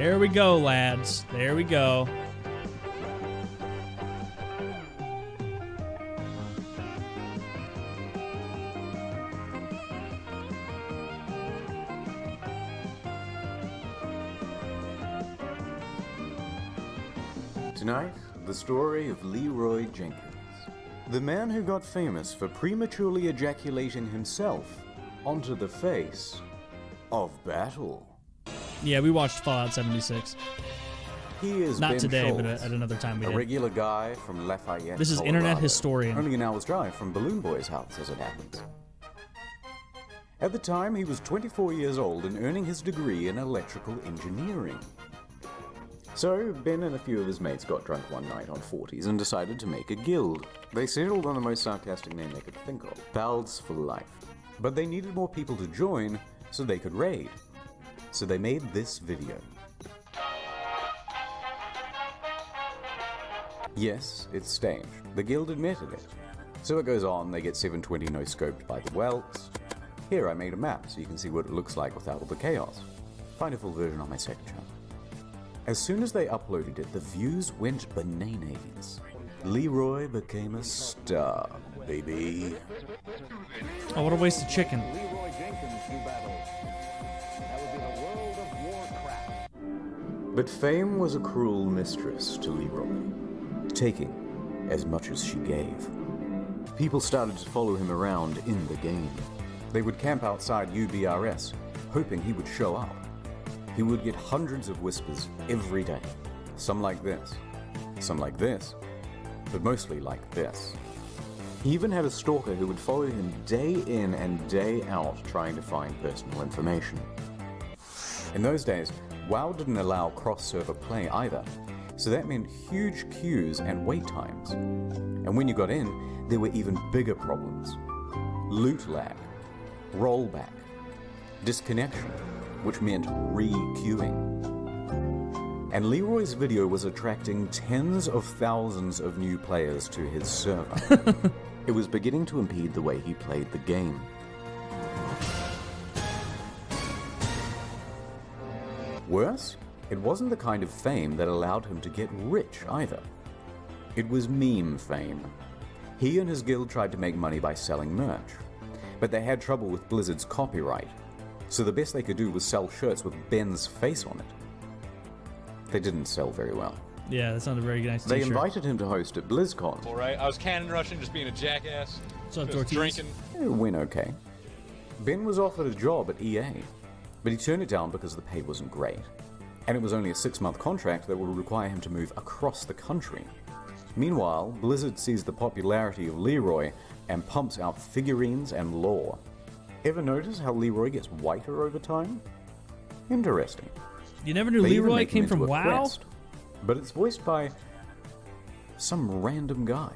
There we go, lads. There we go. Tonight, the story of Leeroy Jenkins, the man who got famous for prematurely ejaculating himself onto the face of battle. Yeah, we watched Fallout 76. He is Not Ben today, Schultz, but at another time we a did. regular guy from Lafayette, This is Colorado, Internet Historian. only an hour's drive from Balloon Boy's house, as it happens. At the time, he was 24 years old and earning his degree in electrical engineering. So, Ben and a few of his mates got drunk one night on 40s and decided to make a guild. They settled on the most sarcastic name they could think of, Pals for Life. But they needed more people to join so they could raid. So they made this video. Yes, it's staged. The guild admitted it. So it goes on, they get 720 no-scoped by the welts. Here, I made a map so you can see what it looks like without all the chaos. Find a full version on my second channel. As soon as they uploaded it, the views went bananas. Leeroy became a star, baby. Oh, what a waste of chicken. Leeroy Jenkins do battle. That would be the World of Warcraft. But fame was a cruel mistress to Leeroy, taking as much as she gave. People started to follow him around in the game. They would camp outside UBRS, hoping he would show up. He would get hundreds of whispers every day. Some like this, some like this, but mostly like this. He even had a stalker who would follow him day in and day out trying to find personal information. In those days, WoW didn't allow cross-server play either, so that meant huge queues and wait times. And when you got in, there were even bigger problems. Loot lag, rollback, disconnection, which meant re-queuing. And Leeroy's video was attracting tens of thousands of new players to his server. It was beginning to impede the way he played the game. Worse, it wasn't the kind of fame that allowed him to get rich either. It was meme fame. He and his guild tried to make money by selling merch, but they had trouble with Blizzard's copyright. So the best they could do was sell shirts with Ben's face on it. They didn't sell very well. Yeah, that sounded very nice. They invited him to host at BlizzCon. All right, I was cannon rushing, just being a jackass. What's up, just Ortiz? drinking. It went okay. Ben was offered a job at EA, but he turned it down because the pay wasn't great. And it was only a 6-month contract that would require him to move across the country. Meanwhile, Blizzard sees the popularity of Leeroy and pumps out figurines and lore. Ever notice how Leeroy gets whiter over time? Interesting. You never knew They even Leeroy make him came into from a WoW? crest, but it's voiced by some random guy.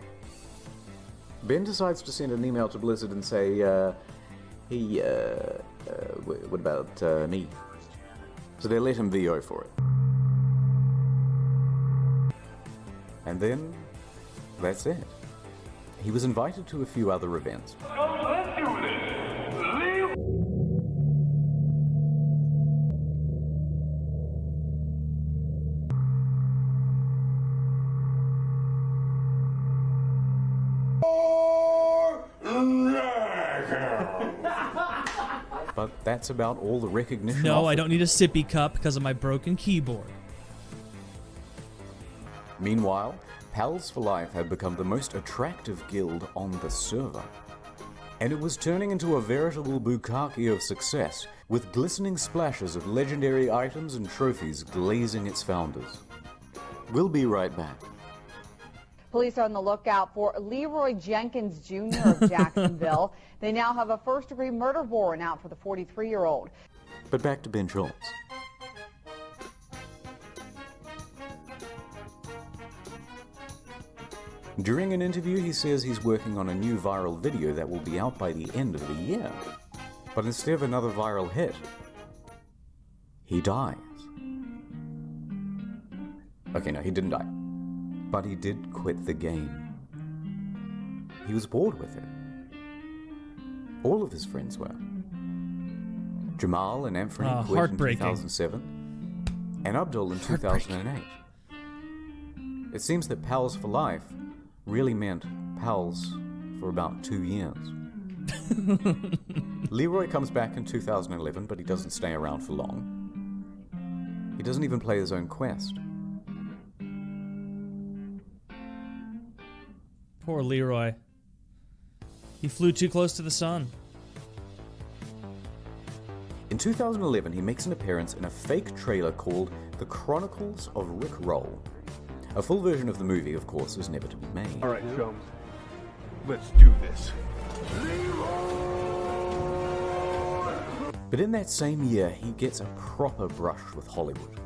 Ben decides to send an email to Blizzard and say, hey, what about me? So they let him VO for it. And then, that's it. He was invited to a few other events. But that's about all the recognition. No, I offered. don't need a sippy cup because of my broken keyboard. Meanwhile, Pals for Life had become the most attractive guild on the server. And it was turning into a veritable bukkake of success, with glistening splashes of legendary items and trophies glazing its founders. We'll be right back. Police are on the lookout for Leeroy Jenkins Jr. of Jacksonville. They now have a first-degree murder warrant out for the 43-year-old. But back to Ben Schultz. During an interview, he says he's working on a new viral video that will be out by the end of the year. But instead of another viral hit, he dies. Okay, no, he didn't die. But he did quit the game. He was bored with it. All of his friends were. Jamal and Anthony quit in heartbreaking. 2007. and Abdul in 2008. It seems that Pals for Life really meant pals for about 2 years. Leeroy comes back in 2011, but he doesn't stay around for long. He doesn't even play his own quest. Poor Leeroy. He flew too close to the sun. In 2011, he makes an appearance in a fake trailer called The Chronicles of Rick Roll. A full version of the movie, of course, is never to be made. All right, chums. Let's do this. But in that same year, he gets a proper brush with Hollywood.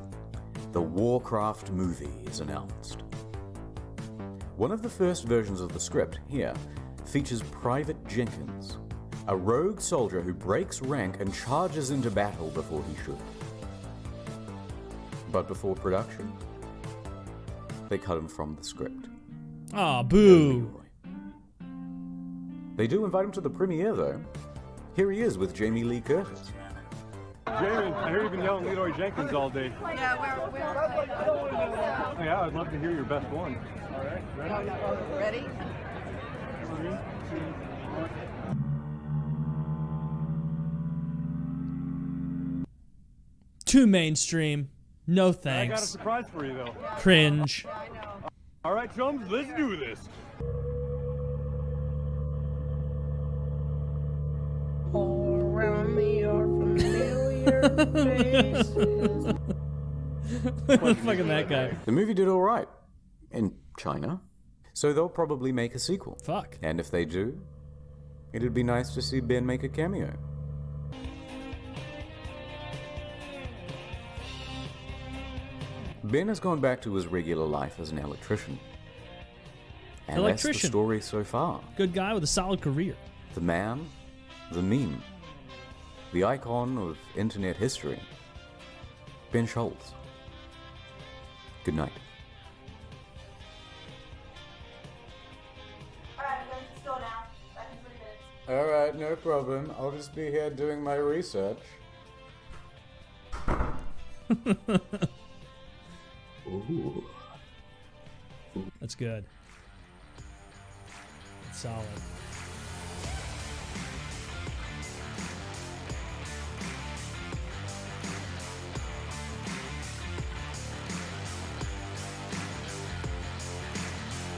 The Warcraft movie is announced. One of the first versions of the script, here, features Private Jenkins, a rogue soldier who breaks rank and charges into battle before he should. But before production, they cut him from the script. Aw, boo. They do invite him to the premiere, though. Here he is with Jamie Lee Curtis. Jamie, I hear you've been yelling Leeroy Jenkins all day. Yeah, we're Yeah, I'd love to hear your best one. All right, ready. 3, 2, 1. Too mainstream. No I got a thanks. surprise for you, though. Cringe. All right, chums, let's do this. All around me are familiar faces. Fucking that guy. The movie did all right in China, so they'll probably make a sequel. Fuck. And if they do, it'd be nice to see Ben make a cameo. Ben has gone back to his regular life as an electrician. And that's the Electrician. story so far. Good guy with a solid career. The man, the meme, the icon of internet history. Ben Schultz. Good night. Alright, no problem. I'll just be here doing my research. Ooh. That's good. Solid.